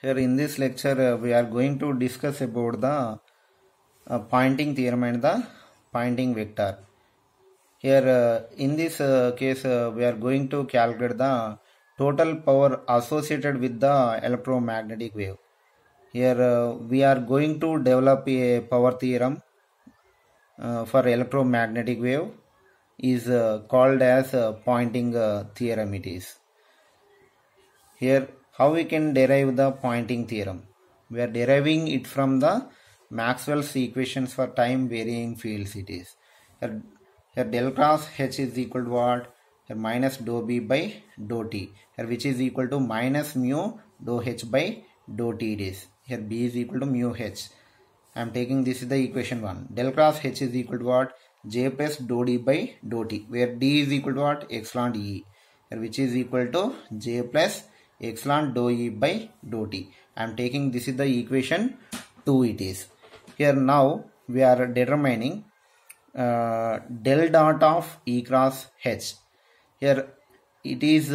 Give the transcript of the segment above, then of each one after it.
Here in this lecture we are going to discuss about the pointing theorem and the pointing vector. Here in this case we are going to calculate the total power associated with the electromagnetic wave. Here we are going to develop a power theorem for electromagnetic wave is called as pointing theorem it is. Here how we can derive the pointing theorem? We are deriving it from the Maxwell's equations for time varying fields it is. Here del cross H is equal to what? Here minus dou B by dou T. Here which is equal to minus mu dou H by dou T it is. Here B is equal to mu H. I am taking this is the equation 1. Del cross H is equal to what? J plus dou D by dou T. Where D is equal to what? Epsilon E. Here which is equal to J plus epsilon dou E by dou T. I am taking this is the equation 2 it is. Here now we are determining del dot of E cross H. Here it is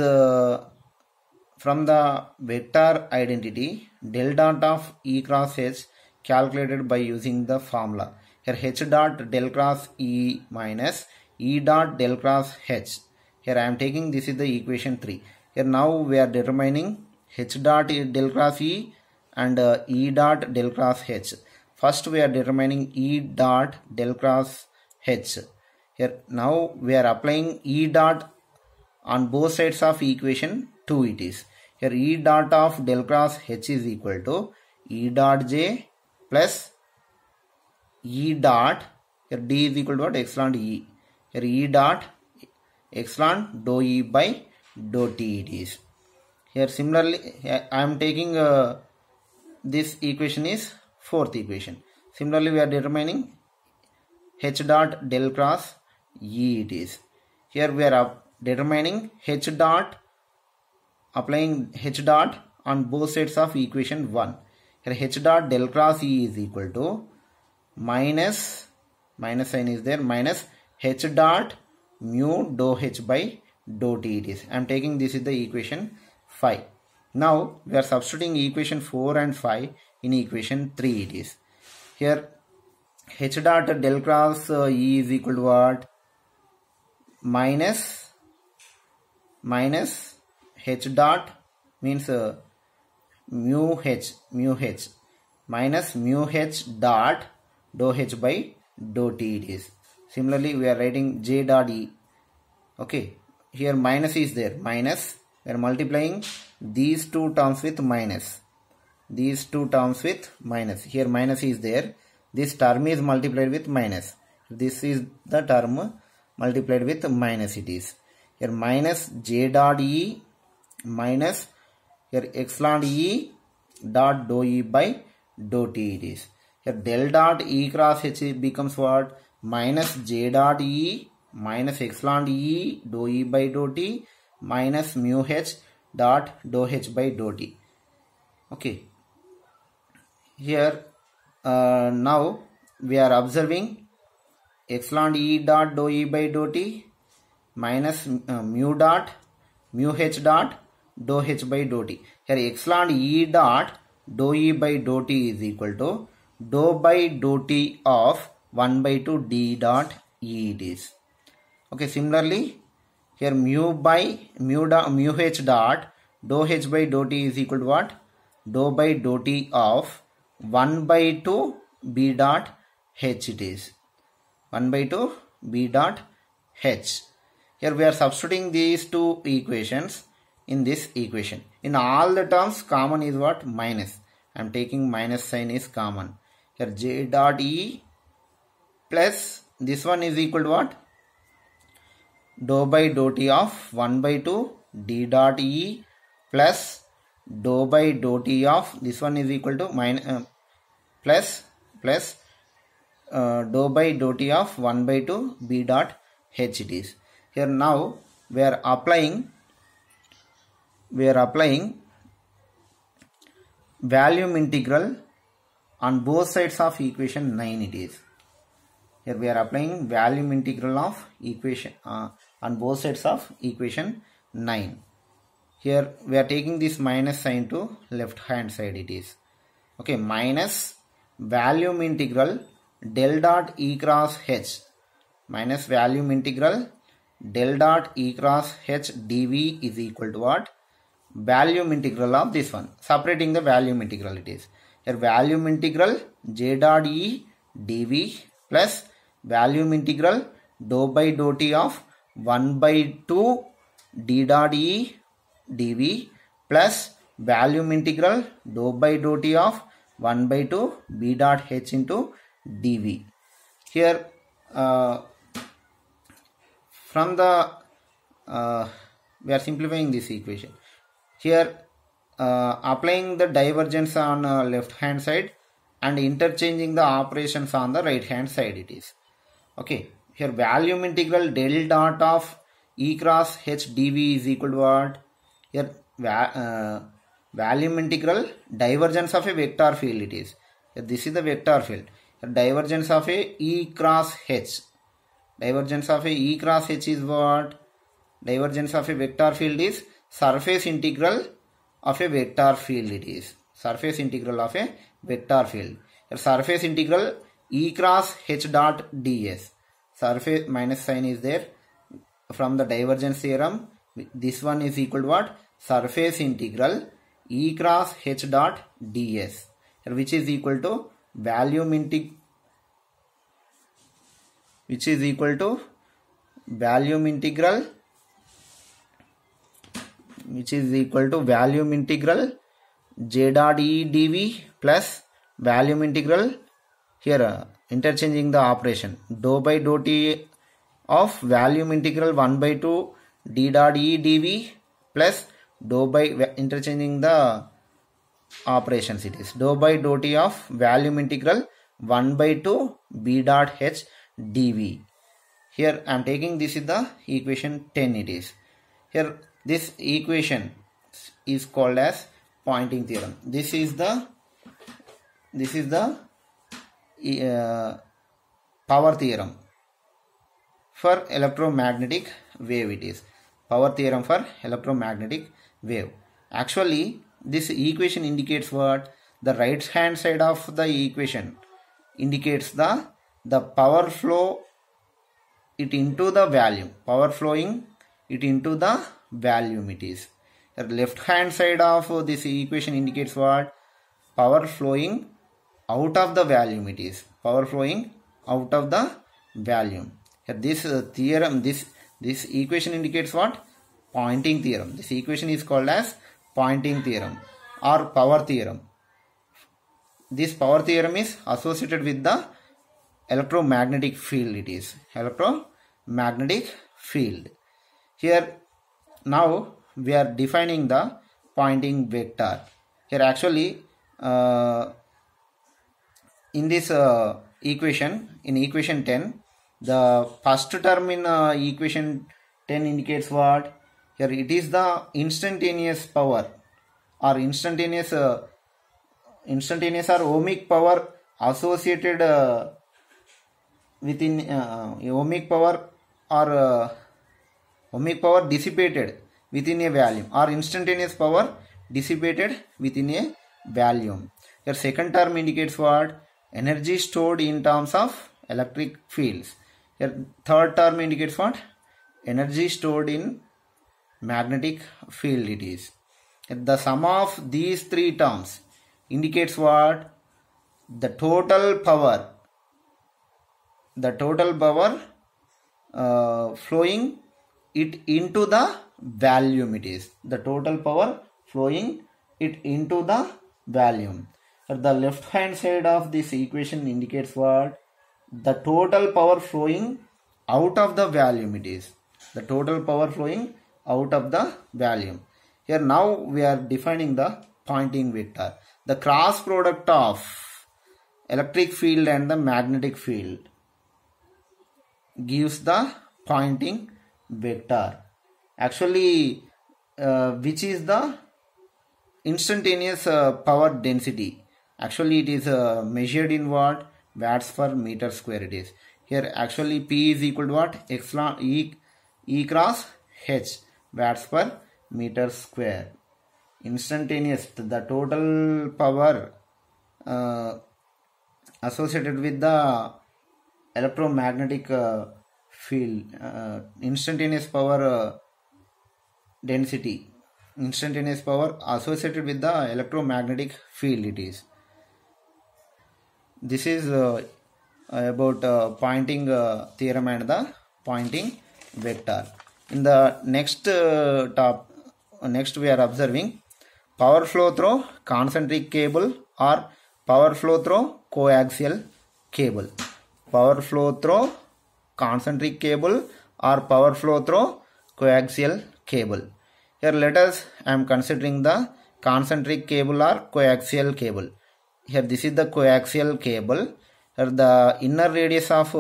from the vector identity del dot of E cross H calculated by using the formula. Here H dot del cross E minus E dot del cross H. Here I am taking this is the equation 3. Here now we are determining H dot del cross E and E dot del cross H. First we are determining E dot del cross H. Here now we are applying E dot on both sides of equation 2 it is. Here E dot of del cross H is equal to E dot J plus E dot, here D is equal to what? Epsilon E. Here E dot epsilon dou E by dou T it is. Here similarly I am taking this equation is fourth equation. Similarly we are determining H dot del cross E it is. Here we are determining H dot, applying H dot on both sides of equation 1. Here H dot del cross E is equal to minus sign is there, minus H dot mu dou H by dou T it is. I am taking this is the equation 5. Now we are substituting equation 4 and 5 in equation 3 it is. Here H dot del cross E is equal to what? Minus H dot means mu H minus mu H dot dou H by dou T it is. Similarly we are writing J dot E. Okay, here minus is there, minus we are multiplying these two terms with minus, these two terms with minus. Here minus is there, this term is multiplied with minus, this is the term multiplied with minus it is. Here minus J dot E minus here epsilon E dot dou E by dou T it is. Here del dot E cross H becomes what? Minus J dot E minus epsilon E dou E by dou T minus mu H dot dou H by dou T. Okay. Here now we are observing epsilon E dot dou E by dou T minus mu H dot dou H by dou T. Here epsilon E dot dou E by dou T is equal to dou by dou T of 1 by 2 D dot E it is. Okay, similarly here mu H dot dou H by dou T is equal to what? Dou by dou T of 1 by 2 B dot H it is. 1 by 2 B dot H. Here we are substituting these two equations in this equation. In all the terms common is what? Minus. I am taking minus sign is common. Here J dot E plus this one is equal to what? Dou by dou T of 1 by 2 D dot E plus dou by dou T of this one is equal to minus plus dou by dou T of 1 by 2 B dot H it is. Here now we are applying volume integral on both sides of equation 9 it is. Here we are applying volume integral of equation on both sides of equation 9. Here we are taking this minus sign to left hand side it is. Okay, minus volume integral del dot E cross H minus volume integral del dot E cross H dV is equal to what? Volume integral of this one. Separating the volume integral it is. Here volume integral J dot E dV plus volume integral dou by dou T of 1 by 2 d dot E dV plus volume integral dou by dou T of 1 by 2 B dot H into dV. Here from the we are simplifying this equation. Here applying the divergence on left hand side and interchanging the operations on the right hand side it is. Okay, here volume integral del dot of E cross H dV is equal to what? Here volume integral divergence of a vector field it is. Here, this is the vector field. Here, divergence of a E cross H. Divergence of a E cross H is what? Divergence of a vector field is surface integral of a vector field it is. Surface integral of a vector field. Here, surface integral E cross H dot ds. Surface minus sign is there from the divergence theorem. This one is equal to what? Surface integral E cross H dot ds, which is equal to volume integral, which is equal to volume integral, which is equal to volume integral J dot E dV plus volume integral, here interchanging the operation, dou by dou T of volume integral 1 by 2 d dot E dV plus dou by, interchanging the operations it is, dou by dou T of volume integral 1 by 2 B dot H dV. Here I am taking this is the equation 10 it is. Here this equation is called as Poynting theorem. This is the power theorem for electromagnetic wave it is. Power theorem for electromagnetic wave. Actually this equation indicates what? The right hand side of the equation indicates the power flow it into the volume. Power flowing it into the volume it is. The left hand side of this equation indicates what? Power flowing out of the volume it is. Power flowing out of the volume. Here this theorem, this equation indicates what? Poynting theorem. This equation is called as Poynting theorem or power theorem. This power theorem is associated with the electromagnetic field it is. Electromagnetic field. Here now we are defining the Poynting vector. Here actually in this equation, in equation 10, the first term in equation 10 indicates what? Here it is the instantaneous power or instantaneous or ohmic power associated within ohmic power or ohmic power dissipated within a volume or instantaneous power dissipated within a volume. Your second term indicates what? Energy stored in terms of electric fields. Your third term indicates what? Energy stored in magnetic field it is. The sum of these three terms indicates what? The total power. The total power flowing it into the volume it is. The total power flowing it into the volume. The left hand side of this equation indicates what? The total power flowing out of the volume it is. The total power flowing out of the volume. Here now we are defining the Poynting vector. The cross product of electric field and the magnetic field gives the Poynting vector. Actually which is the instantaneous power density. Actually it is measured in what? Watts per meter square it is. Here actually P is equal to what? Epsilon E cross H, watts per meters square. Instantaneous, the total power associated with the electromagnetic field, instantaneous power density, instantaneous power associated with the electromagnetic field it is. This is about Poynting theorem and the Poynting vector. In the next next we are observing power flow through concentric cable or power flow through coaxial cable. Power flow through concentric cable or power flow through coaxial cable. Here let us, I am considering the concentric cable or coaxial cable. Here this is the coaxial cable. Here the inner radius of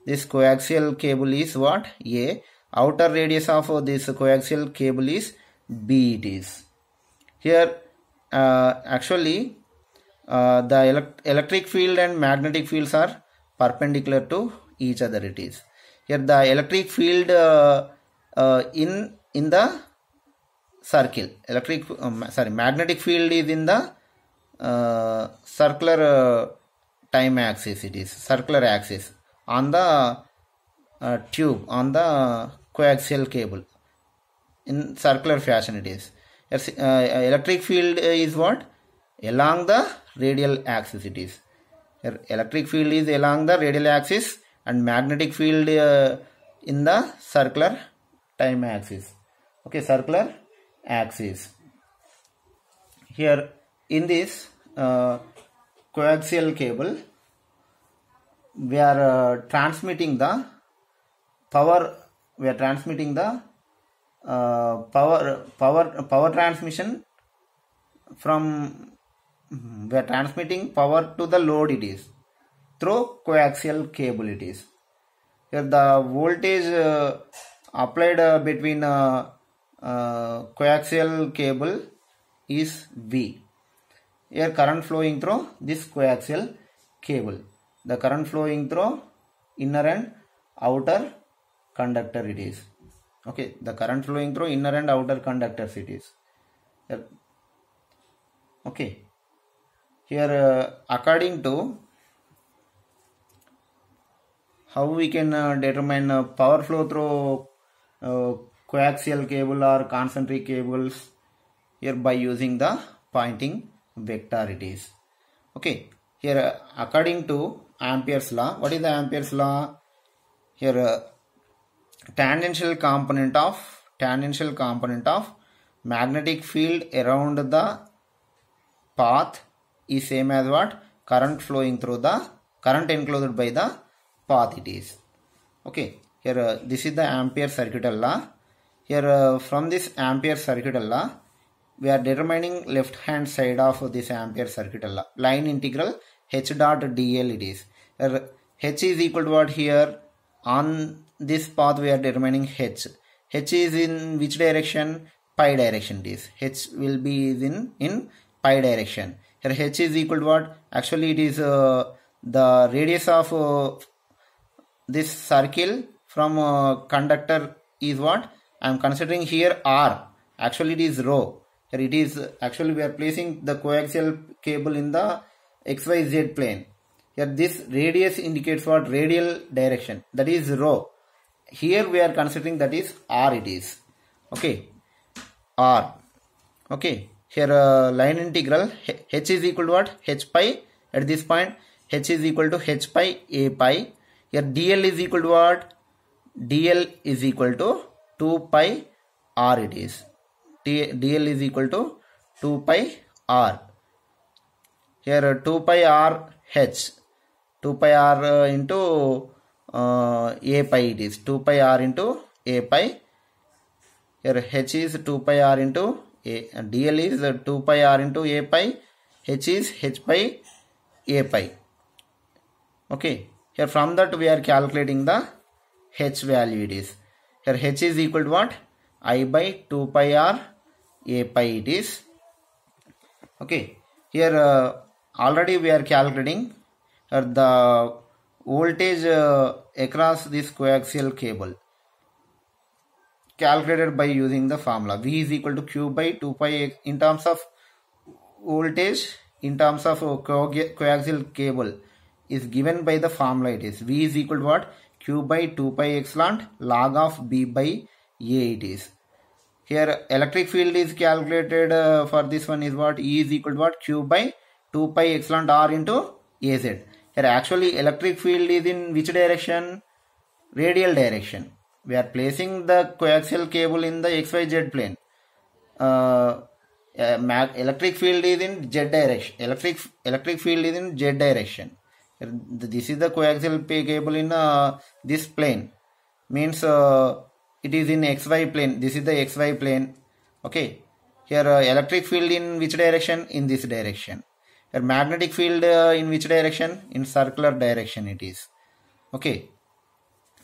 this coaxial cable is what? A. Outer radius of this coaxial cable is B it is. Here actually the electric field and magnetic fields are perpendicular to each other it is. Here the electric field in the circle, magnetic field is in the circular time axis it is, circular axis on the tube, on the coaxial cable, in circular fashion it is. Electric field is what? Along the radial axis it is. Here electric field is along the radial axis and magnetic field in the circular time axis. Okay, circular axis. Here in this coaxial cable we are transmitting the power, we are transmitting the power transmission from, we are transmitting power to the load it is through coaxial cable it is. Here the voltage applied between coaxial cable is V. Here current flowing through this coaxial cable. The current flowing through inner and outer conductor it is. Okay, the current flowing through inner and outer conductors it is. Here. Okay. Here according to how we can determine power flow through coaxial cable or concentric cables, here by using the Poynting vector it is. Okay, here according to Ampere's law, what is the Ampere's law? Here tangential component of magnetic field around the path is same as what? Current flowing through the, current enclosed by the path it is. Okay, here this is the Ampere circuital law. Here from this Ampere circuital law we are determining left hand side of this Ampere circuital law. Line integral H dot dl it is. Here H is equal to what? Here on this path we are determining H. H is in which direction? Pi direction it is. H will be in pi direction. Here H is equal to what? Actually it is the radius of this circle from conductor is what? I am considering here R. Actually it is rho. Here it is, actually we are placing the coaxial cable in the XYZ plane. Here this radius indicates what? Radial direction, that is rho. Here we are considering that is R it is. Okay, R. Okay, here line integral H is equal to what? H pi. At this point H is equal to H pi A pi. Here dl is equal to what? dl is equal to 2 pi R it is. dl is equal to 2 pi R. Here 2 pi R H. 2 pi R into A pi it is. 2 pi R into A pi. Here H is 2 pi R into A. dl is 2 pi R into A pi. H is H pi A pi. Okay. Here from that we are calculating the H value it is. Here H is equal to what? I by 2 pi R A pi it is. Okay. Here already we are calculating the voltage across this coaxial cable. calculated by using the formula. V is equal to Q by 2 pi x in terms of voltage, in terms of coaxial cable is given by the formula. It is V is equal to what? Q by 2 pi epsilon log of B by A it is. Here electric field is calculated for this one is what? E is equal to what? Q by 2 pi epsilon R into AZ. Here actually electric field is in which direction? Radial direction. We are placing the coaxial cable in the XYZ plane. Electric field is in Z direction. Electric field is in Z direction. This is the coaxial cable in this plane. Means it is in XY plane. This is the XY plane. Okay. Here electric field in which direction? In this direction. Here magnetic field in which direction? In circular direction it is. Okay.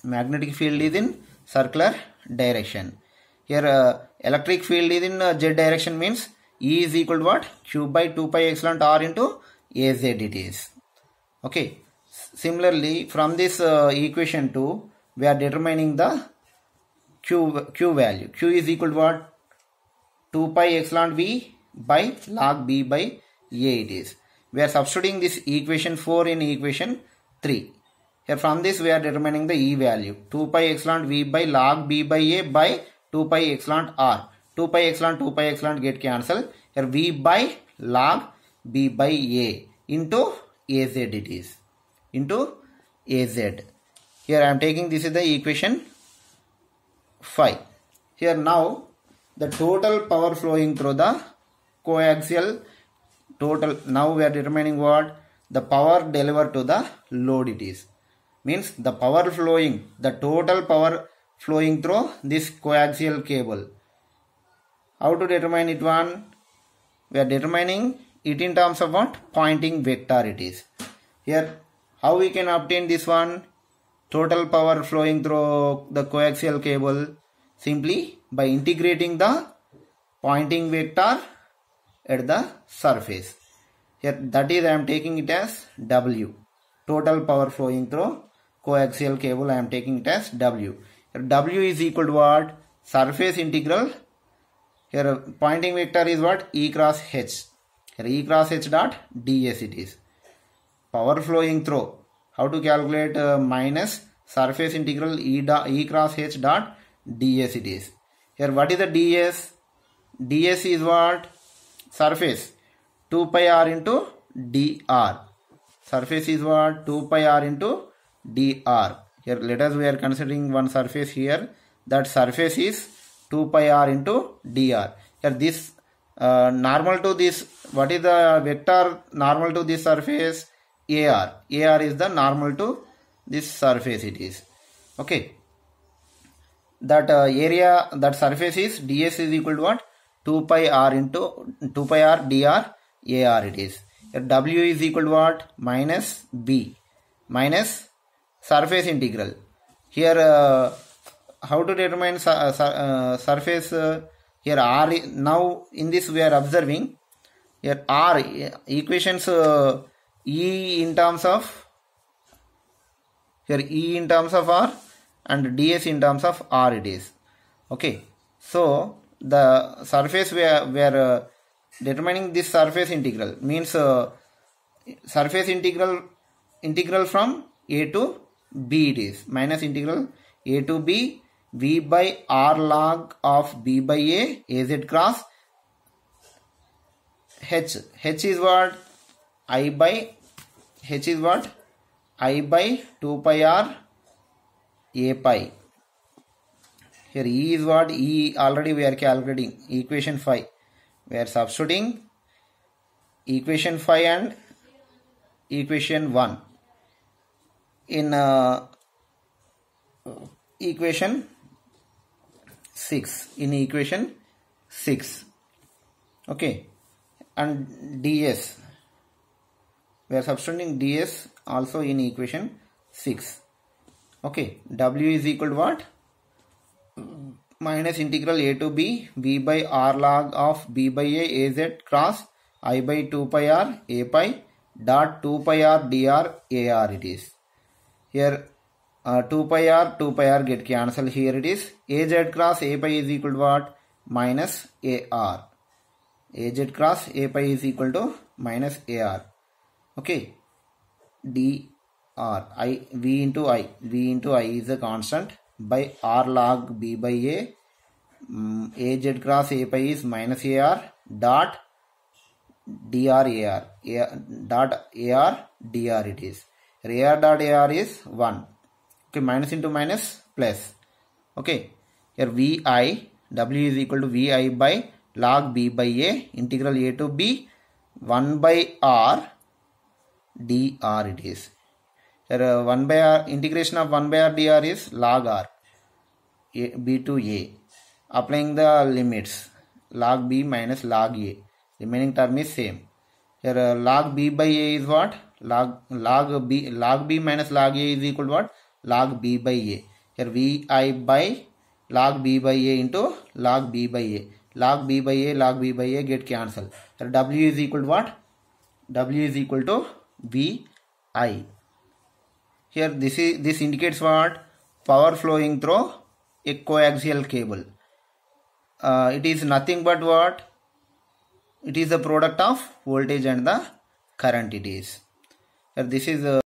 Magnetic field is in circular direction. Here electric field is in Z direction, means E is equal to what? Q by 2 pi epsilon R into AZ it is. Okay. Similarly, from this equation 2, we are determining the Q value. Q is equal to what? 2 pi epsilon V by log B by A it is. We are substituting this equation 4 in equation 3. Here from this we are determining the E value. 2 pi epsilon V by log B by A by 2 pi epsilon R. 2 pi epsilon get cancelled. Here V by log B by A into AZ it is. Into AZ. Here I am taking this is the equation 5. Here now the total power flowing through the coaxial total. Now we are determining what? The power delivered to the load it is. Means the power flowing, the total power flowing through this coaxial cable. How to determine it one? We are determining it in terms of what? Pointing vector it is. Here how we can obtain this one? Total power flowing through the coaxial cable? Simply by integrating the pointing vector at the surface. Here that is I am taking it as W. Total power flowing through coaxial cable I am taking it as W. Here W is equal to what? Surface integral. Here pointing vector is what? E cross H. Here E cross H dot ds it is. Power flowing through. How to calculate? Minus surface integral E cross H dot ds it is. Here what is the ds? ds is what? Surface. 2 pi r into dr. Surface is what? 2 pi r into dr. Here let us we are considering one surface here. That surface is 2 pi r into dr. Here this normal to this, what is the vector normal to this surface? AR. AR is the normal to this surface it is. Okay. That area, that surface is ds is equal to what? 2 pi r into 2 pi r dr AR it is. Here W is equal to what? Minus B minus surface integral. Here how to determine surface? Here R, now in this we are observing here R equations E in terms of, here E in terms of R and ds in terms of R it is. Okay. So the surface we are determining this surface integral, means surface integral from A to B it is. Minus integral A to B V by R log of B by A AZ cross H. H is what? I by H is what? I by 2 pi R A pi. Here E is what? E already we are calculating. Equation 5. We are substituting equation 5 and equation 1 in equation 6. In equation 6. Okay. And ds. We are substituting ds also in equation 6. Okay. W is equal to what? Minus integral A to B V by R log of B by A AZ cross I by 2 pi R A pi dot 2 pi R dr AR it is. Here 2 pi r get cancel. Here it is az cross a pi is equal to what? Minus ar. Az cross a pi is equal to minus ar. Okay. dr I v into I is a constant by r log b by a. Az cross a pi is minus ar dot dr ar dot ar dr it is. Ar dot ar is 1. Okay, minus into minus plus. Okay, here vi w is equal to vi by log b by a integral a to b 1 by r dr it is. Here 1 by r integration of 1 by r dr is log r b to a. Applying the limits log b minus log a. Remaining term is same. Here log b by a is what? Log b minus log a is equal to what? Log b by a. Here vi by log b by a into log b by a. Log b by a get cancelled. Here w is equal to what? W is equal to vi. Here this indicates what? Power flowing through a coaxial cable. It is nothing but what? It is the product of voltage and the current it is. This is